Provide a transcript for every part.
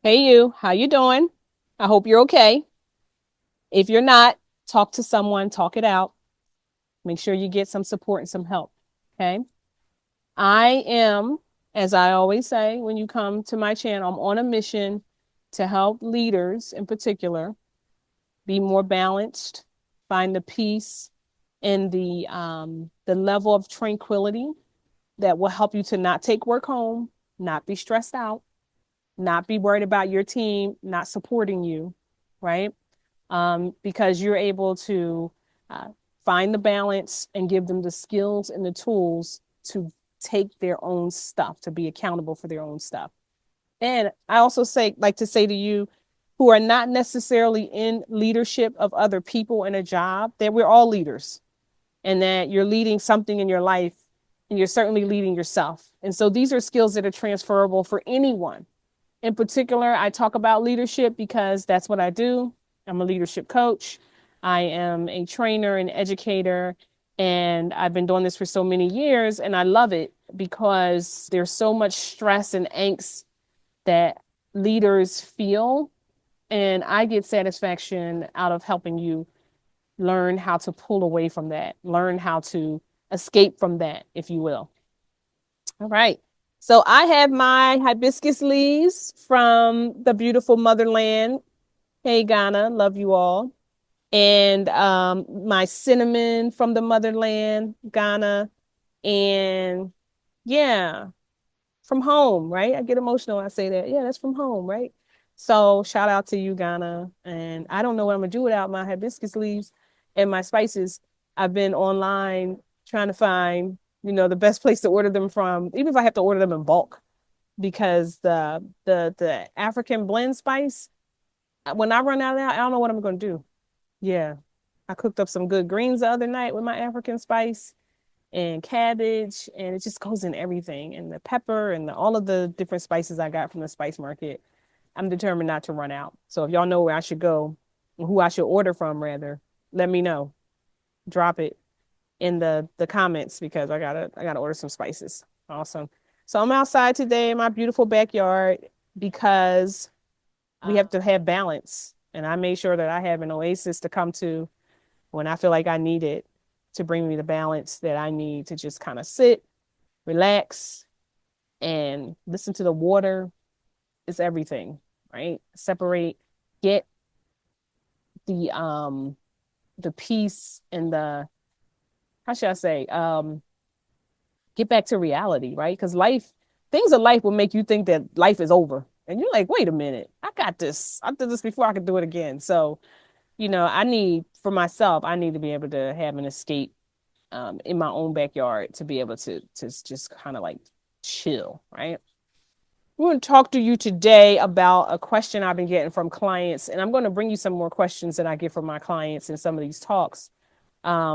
Hey you, how you doing? I hope you're okay. If you're not, talk to someone, talk it out. Make sure you get some support and some help. Okay? I am, as I always say when you come to my channel, I'm on a mission to help leaders in particular be more balanced, find the peace and the level of tranquility that will help you to not take work home, not be stressed out, not be worried about your team not supporting you, right? Because you're able to uh, find the balance and give them the skills and the tools to take their own stuff, to be accountable for their own stuff. And I also like to say to you who are not necessarily in leadership of other people in a job, that we're all leaders and that you're leading something in your life and you're certainly leading yourself. And so these are skills that are transferable for anyone. In particular, I talk about leadership because that's what I do. I'm a leadership coach. I am a trainer and educator, and I've been doing this for so many years, and I love it because there's so much stress and angst that leaders feel, and I get satisfaction out of helping you learn how to pull away from that, learn how to escape from that, if you will. All right. So I have my hibiscus leaves from the beautiful motherland. Hey, Ghana, love you all. And my cinnamon from the motherland, Ghana. And yeah, from home, right? I get emotional when I say that. Yeah, that's from home, right? So shout out to you, Ghana. And I don't know what I'm gonna do without my hibiscus leaves and my spices. I've been online trying to find, the best place to order them from, even if I have to order them in bulk, because the African blend spice, when I run out of that, I don't know what I'm gonna do. Yeah. I cooked up some good greens the other night with my African spice and cabbage, and it just goes in everything. And the pepper and all of the different spices I got from the spice market. I'm determined not to run out. So if y'all know where I should go, who I should order from rather, let me know. Drop it in the comments because I gotta order some spices. Awesome. So I'm outside today in my beautiful backyard because we have to have balance. And I made sure that I have an oasis to come to when I feel like I need it to bring me the balance that I need to just kind of sit, relax, and listen to the water. It's everything, right? Separate, get the peace and the, how should I say, get back to reality, right? Because things of life will make you think that life is over. And you're like, wait a minute, I got this. I did this before, I could do it again. So, I need for myself, I need to be able to have an escape in my own backyard to be able to just kind of like chill, right? We're going to talk to you today about a question I've been getting from clients, and I'm going to bring you some more questions that I get from my clients in some of these talks,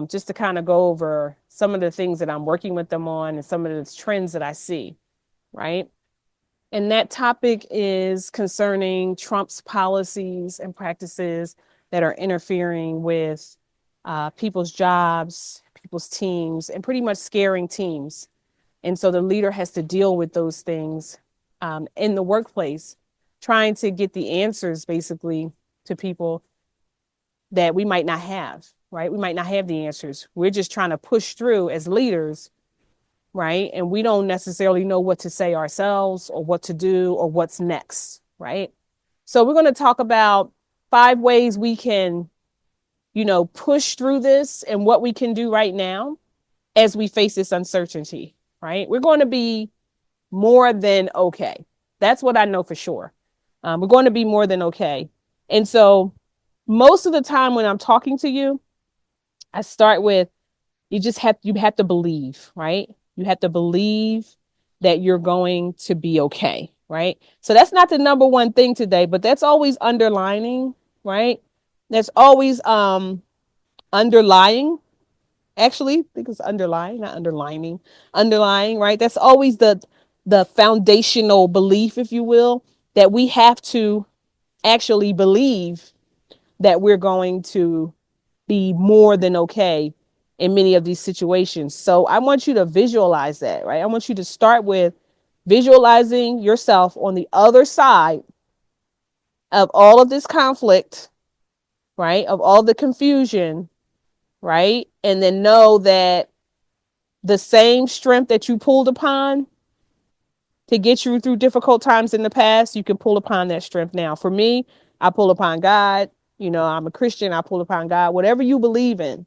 just to kind of go over some of the things that I'm working with them on and some of the trends that I see, right? And that topic is concerning Trump's policies and practices that are interfering with people's jobs, people's teams, and pretty much scaring teams. And so the leader has to deal with those things in the workplace, trying to get the answers basically to people that we might not have, right? We might not have the answers. We're just trying to push through as leaders, right? And we don't necessarily know what to say ourselves or what to do or what's next, right? So we're going to talk about 5 ways we can, push through this and what we can do right now as we face this uncertainty, right? We're going to be more than okay. That's what I know for sure. We're going to be more than okay. And so most of the time when I'm talking to you, I start with you have to believe, right? You have to believe that you're going to be okay, right? So that's not the number one thing today, but that's always underlining, right? That's always underlying. Actually, I think it's underlying, not underlining. Underlying, right? That's always the foundational belief, if you will, that we have to actually believe that we're going to be more than okay in many of these situations. So I want you to visualize that, right? I want you to start with visualizing yourself on the other side of all of this conflict, right? Of all the confusion, right? And then know that the same strength that you pulled upon to get you through difficult times in the past, you can pull upon that strength now. For me, I pull upon God. You know, I'm a Christian. I pull upon God. Whatever you believe in,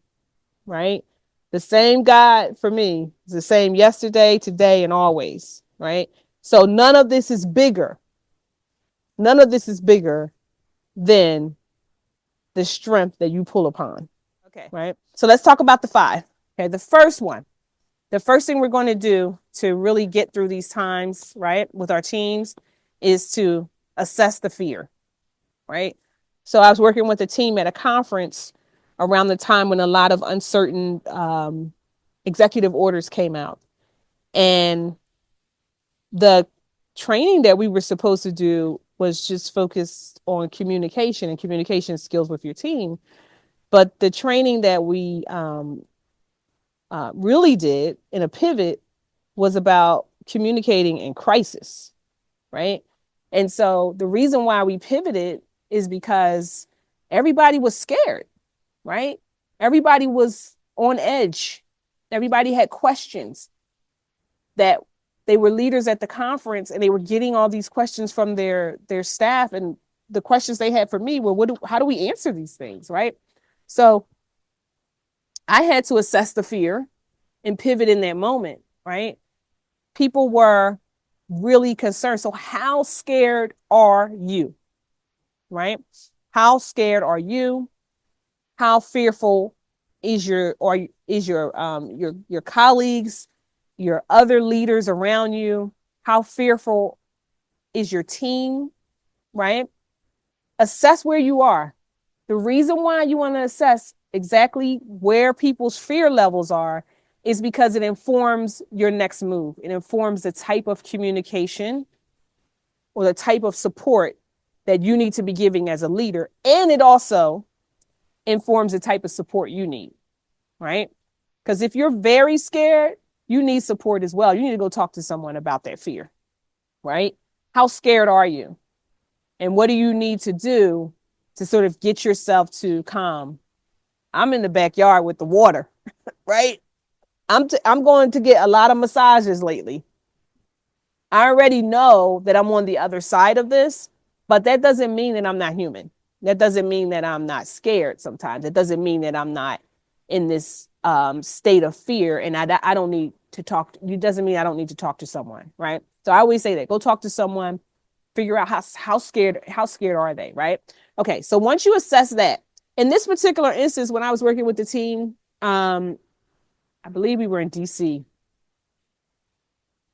right? The same God for me is the same yesterday, today, and always, right? So none of this is bigger. None of this is bigger than the strength that you pull upon. Okay. Right. So let's talk about the 5. Okay. The first one, the first thing we're going to do to really get through these times, right, with our teams is to assess the fear, right? So I was working with a team at a conference around the time when a lot of uncertain executive orders came out. And the training that we were supposed to do was just focused on communication and communication skills with your team. But the training that we really did in a pivot was about communicating in crisis, right? And so the reason why we pivoted is because everybody was scared, right? Everybody was on edge. Everybody had questions that they were leaders at the conference and they were getting all these questions from their staff, and the questions they had for me were how do we answer these things, right? So I had to assess the fear and pivot in that moment, right? People were really concerned. So how scared are you? Right? How scared are you? How fearful is your colleagues, your other leaders around you? How fearful is your team? Right? Assess where you are. The reason why you want to assess exactly where people's fear levels are is because it informs your next move. It informs the type of communication or the type of support that you need to be giving as a leader. And it also informs the type of support you need, right? Because if you're very scared, you need support as well. You need to go talk to someone about that fear, right? How scared are you? And what do you need to do to sort of get yourself to calm? I'm in the backyard with the water, right? I'm going to get a lot of massages lately. I already know that I'm on the other side of this, but that doesn't mean that I'm not human. That doesn't mean that I'm not scared sometimes. It doesn't mean that I'm not in this state of fear and I don't need to talk. It doesn't mean I don't need to talk to someone, right? So I always say that. Go talk to someone, figure out how scared are they, right? Okay, so once you assess that, in this particular instance, when I was working with the team, I believe we were in DC.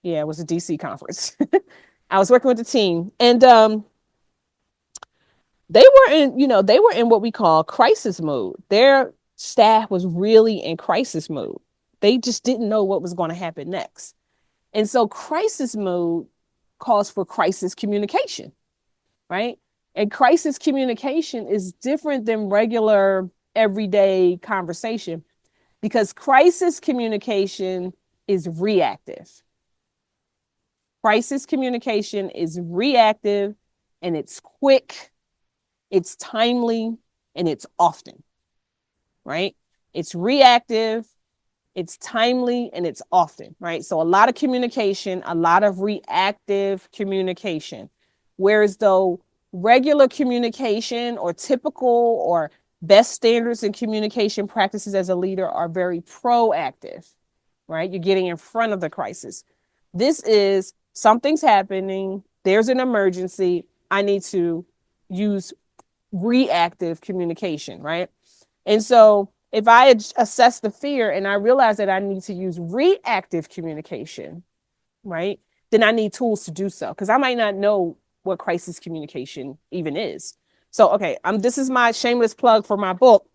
Yeah, it was a DC conference. I was working with the team, and they were in what we call crisis mode. Their staff was really in crisis mode. They just didn't know what was going to happen next. And so crisis mode calls for crisis communication, right? And crisis communication is different than regular everyday conversation because crisis communication is reactive. Crisis communication is reactive and it's quick, it's timely, and it's often, right? It's reactive, it's timely, and it's often, right? So a lot of communication, a lot of reactive communication. Whereas though regular communication or typical or best standards in communication practices as a leader are very proactive, right? You're getting in front of the crisis. This is something's happening. There's an emergency. I need to use reactive communication, right? And so if I assess the fear and I realize that I need to use reactive communication, right, then I need tools to do so because I might not know what crisis communication even is. So, okay, this is my shameless plug for my book,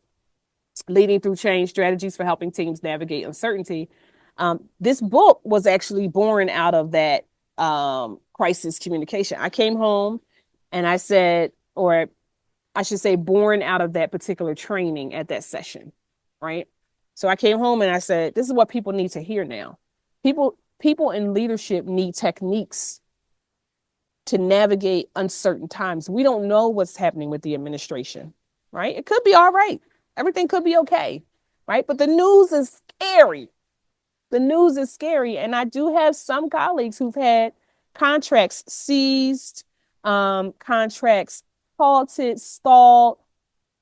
Leading Through Change, Strategies for Helping Teams Navigate Uncertainty. This book was actually born out of that crisis communication. I came home and I said, or I should say, born out of that particular training at that session, right? So I came home and I said, this is what people need to hear now. People in leadership need techniques to navigate uncertain times. We don't know what's happening with the administration, right? It could be all right. Everything could be okay, right? But the news is scary. The news is scary. And I do have some colleagues who've had contracts seized, contracts halted, stalled,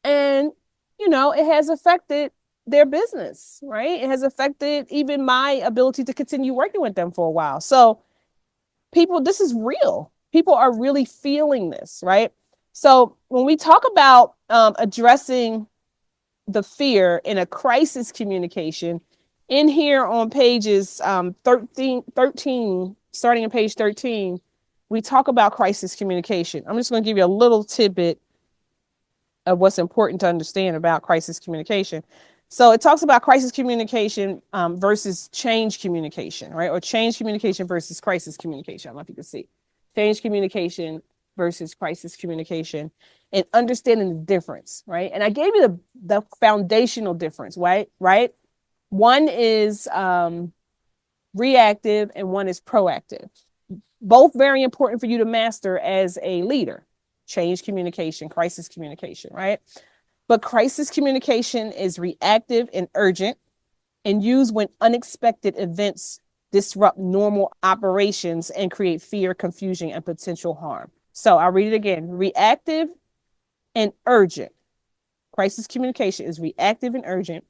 and, it has affected their business, right? It has affected even my ability to continue working with them for a while. So, people, this is real. People are really feeling this, right? So when we talk about addressing the fear in a crisis communication, in here on pages 13, starting on page 13, we talk about crisis communication. I'm just going to give you a little tidbit of what's important to understand about crisis communication. So it talks about crisis communication versus change communication, right? Or change communication versus crisis communication. I don't know if you can see. Change communication versus crisis communication, and understanding the difference, right? And I gave you the foundational difference, right? Right? One is reactive and one is proactive. Both very important for you to master as a leader. Change communication, crisis communication, right? But crisis communication is reactive and urgent and used when unexpected events disrupt normal operations and create fear, confusion, and potential harm. So I'll read it again. Reactive and urgent. Crisis communication is reactive and urgent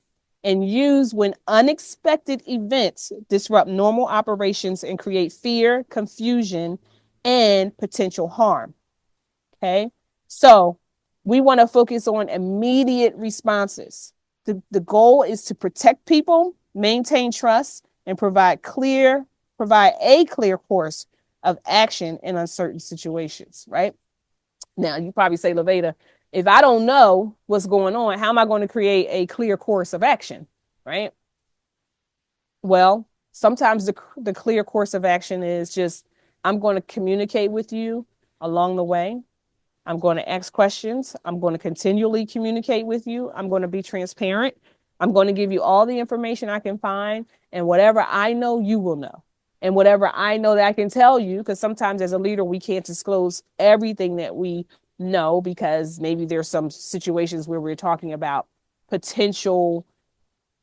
and used when unexpected events disrupt normal operations and create fear, confusion, and potential harm. Okay. So we want to focus on immediate responses. The goal is to protect people, maintain trust, and provide a clear course of action in uncertain situations, right? Now, you probably say, LaVada, if I don't know what's going on, how am I going to create a clear course of action, right? Well, sometimes the clear course of action is just, I'm going to communicate with you along the way. I'm going to ask questions. I'm going to continually communicate with you. I'm going to be transparent. I'm going to give you all the information I can find. And whatever I know, you will know. And whatever I know that I can tell you, because sometimes as a leader, we can't disclose everything that we know, because maybe there's some situations where we're talking about potential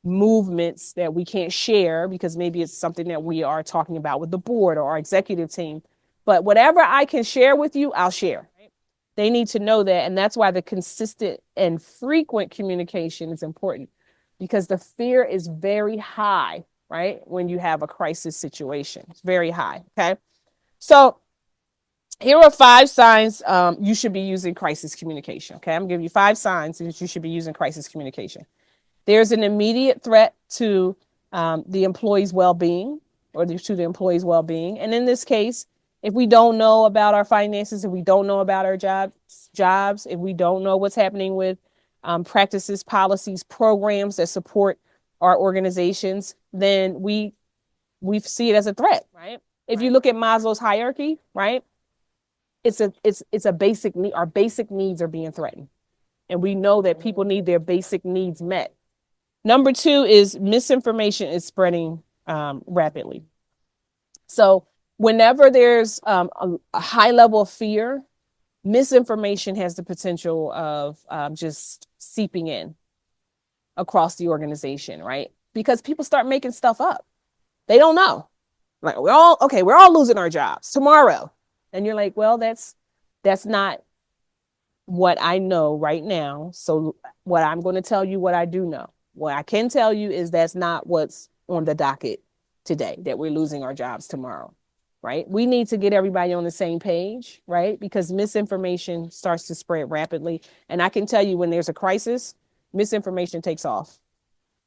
movements that we can't share, because maybe it's something that we are talking about with the board or our executive team. But whatever I can share with you, I'll share. They need to know that. And that's why the consistent and frequent communication is important, because the fear is very high, right? When you have a crisis situation, it's very high. Okay. So here are 5 signs you should be using crisis communication. Okay. I'm gonna give you 5 signs that you should be using crisis communication. There's an immediate threat to the employee's well-being, or to the employee's well-being. And in this case, if we don't know about our finances, if we don't know about our jobs, if we don't know what's happening with practices, policies, programs that support our organizations, then we see it as a threat, right? If you look at Maslow's hierarchy, right, it's a basic need. Our basic needs are being threatened, and we know that people need their basic needs met. Number 2 is misinformation is spreading rapidly. So whenever there's a high level of fear, misinformation has the potential of just seeping in across the organization, right? Because people start making stuff up. They don't know. Like, we're all losing our jobs tomorrow. And you're like, well, that's not what I know right now. So what I'm going to tell you, what I do know. What I can tell you is that's not what's on the docket today, that we're losing our jobs tomorrow, right? We need to get everybody on the same page, right? Because misinformation starts to spread rapidly. And I can tell you, when there's a crisis, misinformation takes off.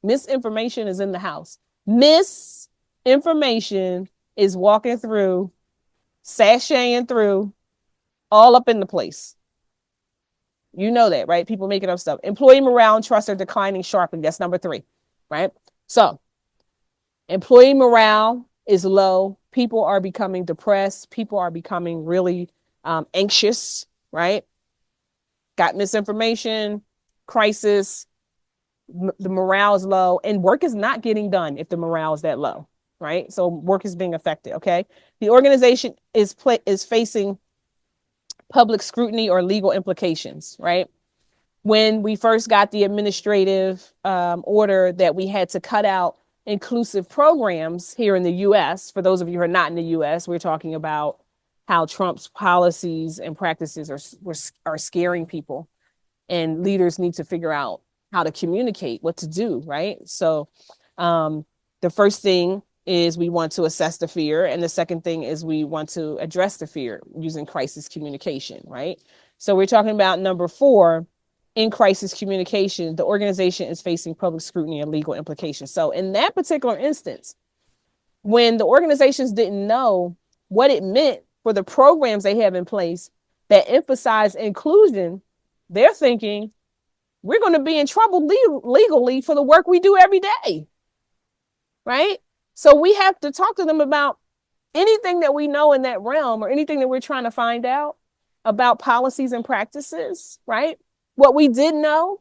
Misinformation is in the house. Misinformation is walking through, sashaying through, all up in the place. You know that, right? People making up stuff. Employee morale and trust are declining sharply. That's number 3, right? So employee morale is low. People are becoming depressed. People are becoming really anxious, right? Got misinformation, crisis, the morale is low, and work is not getting done if the morale is that low, right? So work is being affected, okay? The organization is facing public scrutiny or legal implications, right? When we first got the administrative order that we had to cut out inclusive programs here in the US, for those of you who are not in the US, we're talking about how Trump's policies and practices are scaring people, and leaders need to figure out how to communicate what to do, right? So the first thing is we want to assess the fear, and the second thing is we want to address the fear using crisis communication, right? So we're talking about number 4. In crisis communication, the organization is facing public scrutiny and legal implications. So in that particular instance, when the organizations didn't know what it meant for the programs they have in place that emphasize inclusion, they're thinking we're going to be in trouble legally for the work we do every day, right? So we have to talk to them about anything that we know in that realm, or anything that we're trying to find out about policies and practices, right? What we did know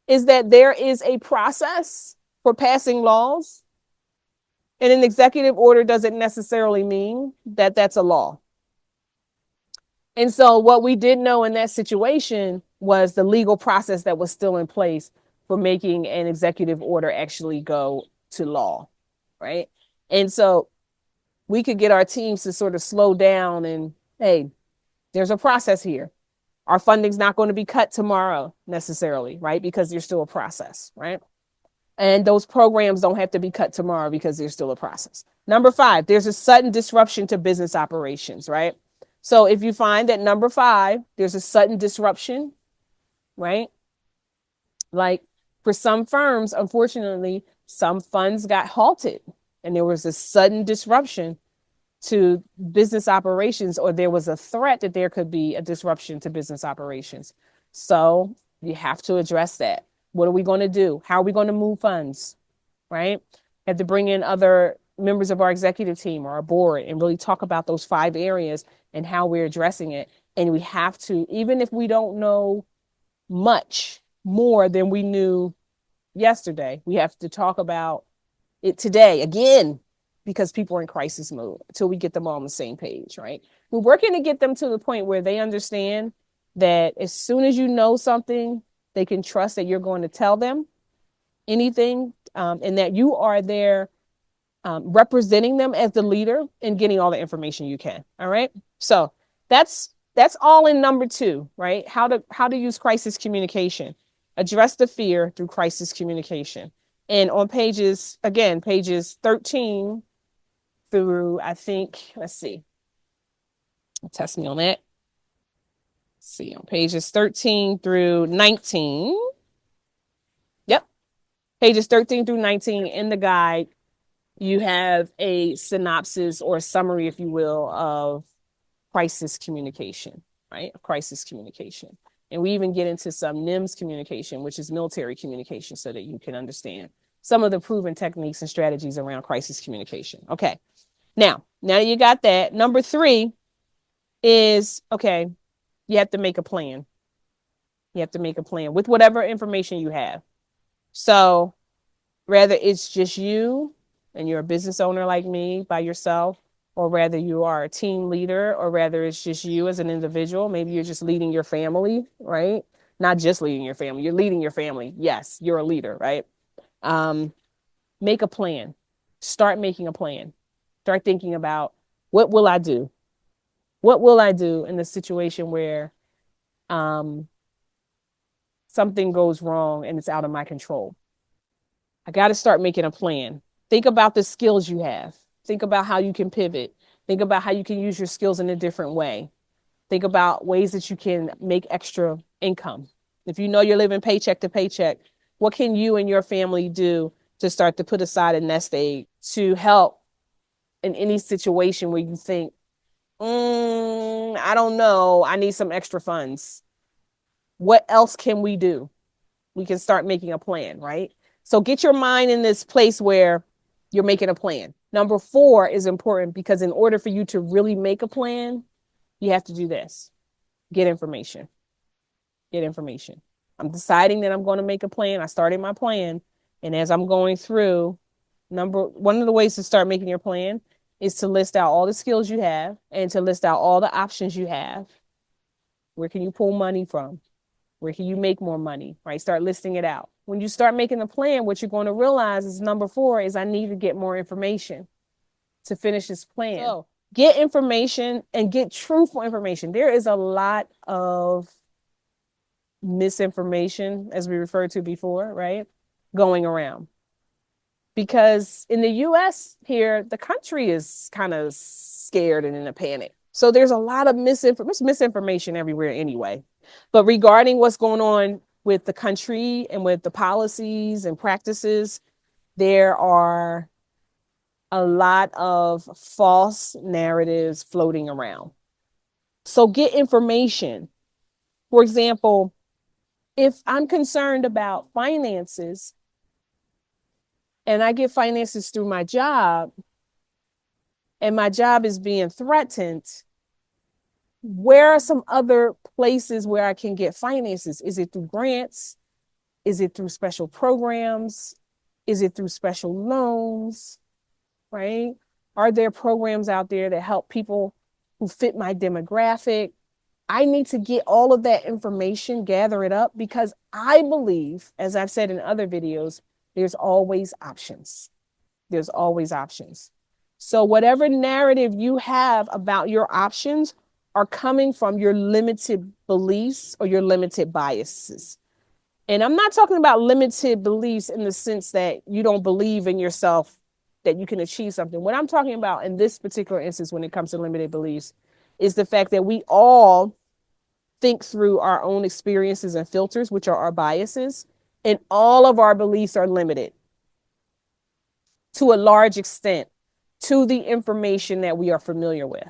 is that there is a process for passing laws, and an executive order doesn't necessarily mean that that's a law. And so what we did know in that situation was the legal process that was still in place for making an executive order actually go to law, right? And so we could get our teams to sort of slow down and, hey, there's a process here. Our funding's not going to be cut tomorrow necessarily, right? Because there's still a process, right? And those programs don't have to be cut tomorrow because there's still a process. Number 5, there's a sudden disruption to business operations, right? So if you find that number 5, there's a sudden disruption, right? Like for some firms, unfortunately, some funds got halted and there was a sudden disruption to business operations, or there was a threat that there could be a disruption to business operations. So you have to address that. What are we going to do? How are we going to move funds, right? Have to bring in other members of our executive team or our board and really talk about those 5 areas and how we're addressing it. And we have to, even if we don't know much more than we knew yesterday, we have to talk about it today again, because people are in crisis mode until we get them all on the same page, right? We're working to get them to the point where they understand that as soon as you know something, they can trust that you're going to tell them anything, and that you are there representing them as the leader and getting all the information you can. All right. So that's all in number 2, right? How to use crisis communication, address the fear through crisis communication. And on pages 13 through, I think, let's see, test me on that. Let's see, on pages 13 through 19. Yep. Pages 13 through 19 in the guide, you have a synopsis or a summary, if you will, of crisis communication, right? Crisis communication. And we even get into some NIMS communication, which is military communication, so that you can understand some of the proven techniques and strategies around crisis communication. Okay. Now that you got that, number 3 is, okay, you have to make a plan. You have to make a plan with whatever information you have. So whether it's just you and you're a business owner like me by yourself, or whether you are a team leader, or whether it's just you as an individual, maybe you're just leading your family, right? Not just leading your family, you're leading your family. Yes, you're a leader, right? Make a plan. Start making a plan. Start thinking about, what will I do? What will I do in the situation where something goes wrong and it's out of my control? I got to start making a plan. Think about the skills you have. Think about how you can pivot. Think about how you can use your skills in a different way. Think about ways that you can make extra income. If you know you're living paycheck to paycheck, what can you and your family do to start to put aside a nest egg to help in any situation where you think, I don't know, I need some extra funds? What else can we do? We can start making a plan, right? So get your mind in this place where you're making a plan. Number 4 is important, because in order for you to really make a plan, you have to do this. Get information. Get information. I'm deciding that I'm going to make a plan. I started my plan. And as I'm going through, one of the ways to start making your plan is to list out all the skills you have and to list out all the options you have Where can you pull money from? Where can you make more money, right? Start listing it out. When you start making a plan, what you're going to realize is number 4 is I need to get more information to finish this plan. So get information and get truthful information. There is a lot of misinformation, as we referred to before, right? Going around. Because in the US here, the country is kind of scared and in a panic. So there's a lot of misinformation everywhere anyway. But regarding what's going on with the country and with the policies and practices, there are a lot of false narratives floating around. So get information. For example, if I'm concerned about finances and I get finances through my job and my job is being threatened, where are some other places where I can get finances? Is it through grants? Is it through special programs? Is it through special loans? Right? Are there programs out there that help people who fit my demographic? I need to get all of that information, gather it up, because I believe, as I've said in other videos, there's always options. There's always options. So whatever narrative you have about your options are coming from your limited beliefs or your limited biases. And I'm not talking about limited beliefs in the sense that you don't believe in yourself, that you can achieve something. What I'm talking about in this particular instance, when it comes to limited beliefs, is the fact that we all think through our own experiences and filters, which are our biases, and all of our beliefs are limited to a large extent to the information that we are familiar with.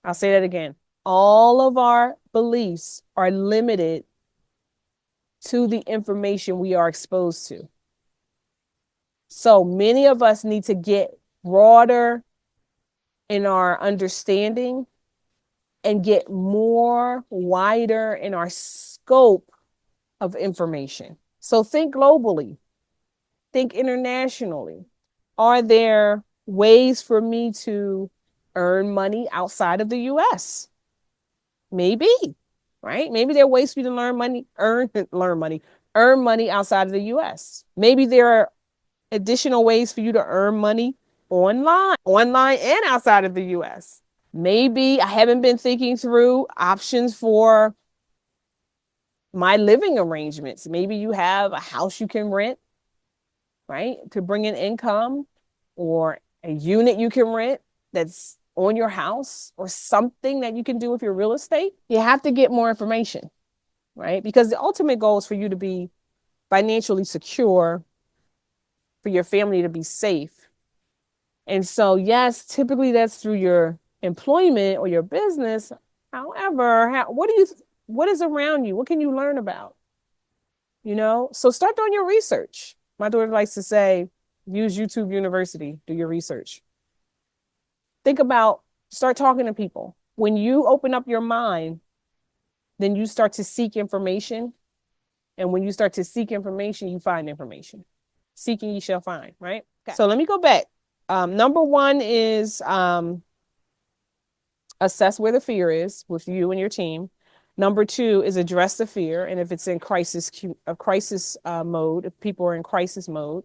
I'll say that again. All of our beliefs are limited to the information we are exposed to. So many of us need to get broader in our understanding and get more wider in our scope of information. So think globally, think internationally. Are there ways for me to earn money outside of the US? Maybe, right? Maybe there are ways for you to earn money outside of the US. Maybe there are additional ways for you to earn money online and outside of the US. Maybe I haven't been thinking through options for my living arrangements. Maybe you have a house you can rent, right, to bring in income, or a unit you can rent that's on your house, or something that you can do with your real estate. You have to get more information, right? Because the ultimate goal is for you to be financially secure, for your family to be safe. And so, yes, typically that's through your employment or your business. However, what is around you? What can you learn about? So start doing your research. My daughter likes to say, use YouTube University, do your research. Start talking to people. When you open up your mind, then you start to seek information. And when you start to seek information, you find information. Seeking, you shall find, right? Okay. So let me go back. Number 1 is assess where the fear is with you and your team. Number 2 is address the fear. And if it's in crisis mode, if people are in crisis mode,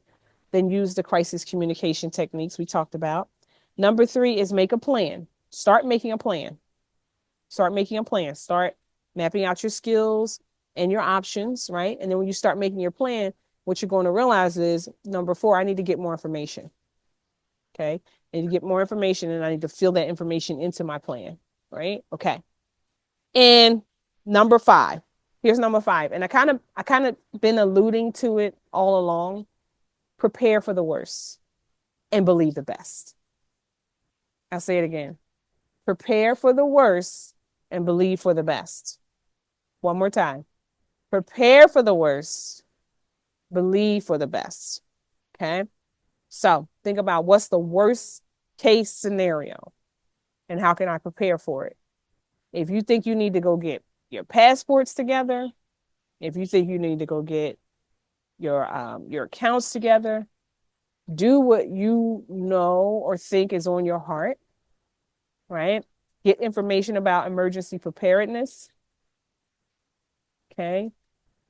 then use the crisis communication techniques we talked about. Number 3 is make a plan. Start making a plan. Start mapping out your skills and your options, right? And then when you start making your plan, what you're going to realize is, number 4, I need to get more information. Okay. I need to get more information, and I need to fill that information into my plan, right? Okay. And number 5, here's number 5. And I kind of been alluding to it all along. Prepare for the worst and believe the best. I'll say it again. Prepare for the worst and believe for the best. One more time. Prepare for the worst, believe for the best. Okay. So think about, what's the worst case scenario and how can I prepare for it? If you think you need to go get your passports together, if you think you need to go get your accounts together, do what you know or think is on your heart, right? Get information about emergency preparedness. Okay.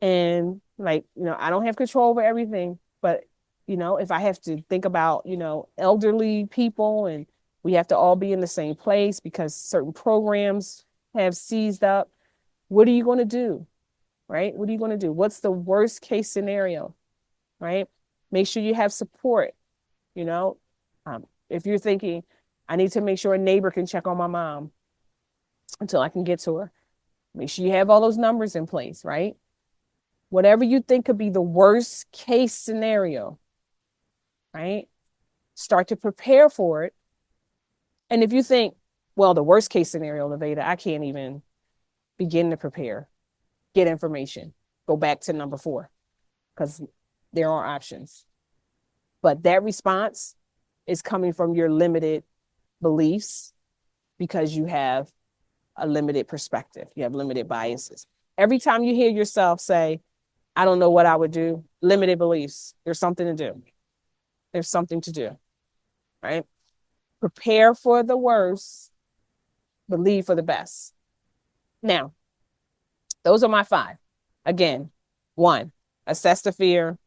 And like, I don't have control over everything, but if I have to think about, elderly people and we have to all be in the same place because certain programs have seized up, what are you going to do? Right? What are you going to do? What's the worst case scenario? Right? Make sure you have support, you know. If you're thinking, I need to make sure a neighbor can check on my mom until I can get to her. Make sure you have all those numbers in place, right? Whatever you think could be the worst case scenario, right? Start to prepare for it. And if you think, well, the worst case scenario, LaVada, I can't even begin to prepare, get information, go back to number 4, because there are options. But that response is coming from your limited beliefs because you have a limited perspective, you have limited biases. Every time you hear yourself say, I don't know what I would do, limited beliefs, there's something to do. There's something to do, right? Prepare for the worst, believe for the best. Now, those are my 5. Again, 1, assess the fear,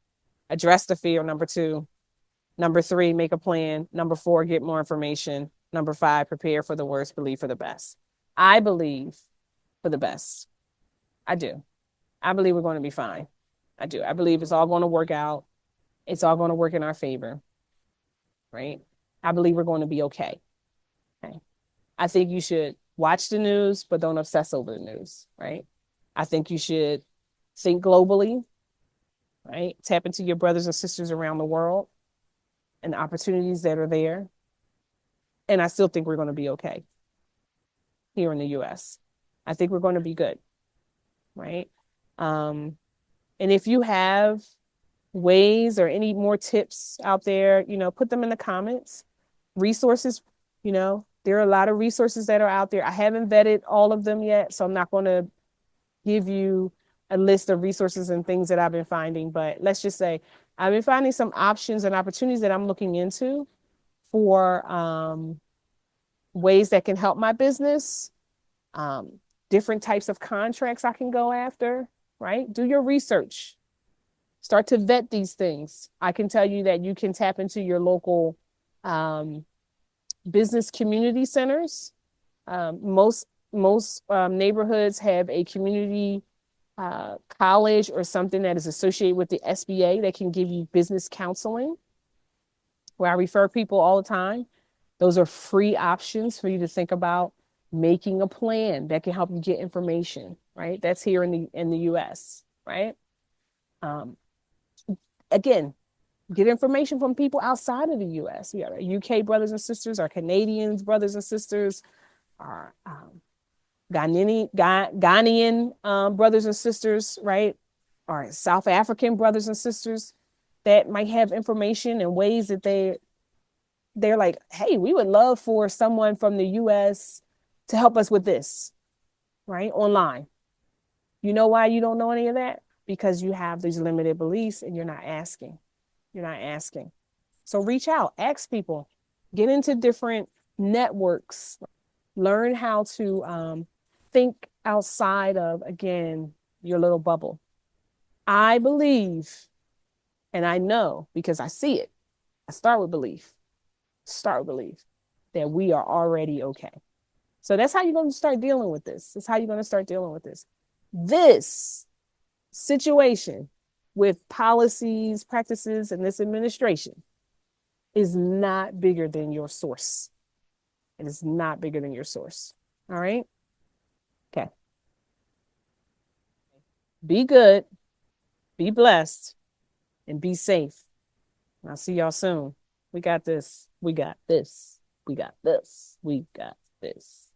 address the fear. Number 2, number 3, make a plan. Number 4, get more information. Number 5, prepare for the worst, believe for the best. I believe for the best. I do. I believe we're going to be fine. I do. I believe it's all going to work out. It's all going to work in our favor, right? I believe we're going to be okay. Okay. I think you should watch the news, but don't obsess over the news, right? I think you should think globally, right? Tap into your brothers and sisters around the world and the opportunities that are there. And I still think we're going to be okay here in the US. I think we're going to be good, right? And if you have ways or any more tips out there, put them in the comments. Resources, there are a lot of resources that are out there. I haven't vetted all of them yet, so I'm not going to give you a list of resources and things that I've been finding, but let's just say I've been finding some options and opportunities that I'm looking into for ways that can help my business, different types of contracts I can go after, right? Do your research. Start to vet these things. I can tell you that you can tap into your local business community centers. Most neighborhoods have a community college or something that is associated with the SBA that can give you business counseling, where I refer people all the time. Those are free options for you to think about making a plan that can help you get information, right? That's here in the US, right? Again, get information from people outside of the US. We have our UK brothers and sisters, our Canadians brothers and sisters, our Ghanaian brothers and sisters, right? Our South African brothers and sisters that might have information and ways that they're like, hey, we would love for someone from the US to help us with this, right? Online. You know why you don't know any of that? Because you have these limited beliefs and you're not asking. You're not asking. So reach out, ask people, get into different networks, learn how to think outside of, again, your little bubble. I believe, and I know because I see it. I start with belief. That we are already okay. So that's how you're going to start dealing with this. That's how you're going to start dealing with this. This situation with policies, practices, and this administration is not bigger than your source. It is not bigger than your source. All right? Okay. Be good, be blessed, and be safe. I'll see y'all soon. We got this. We got this. We got this. We got this.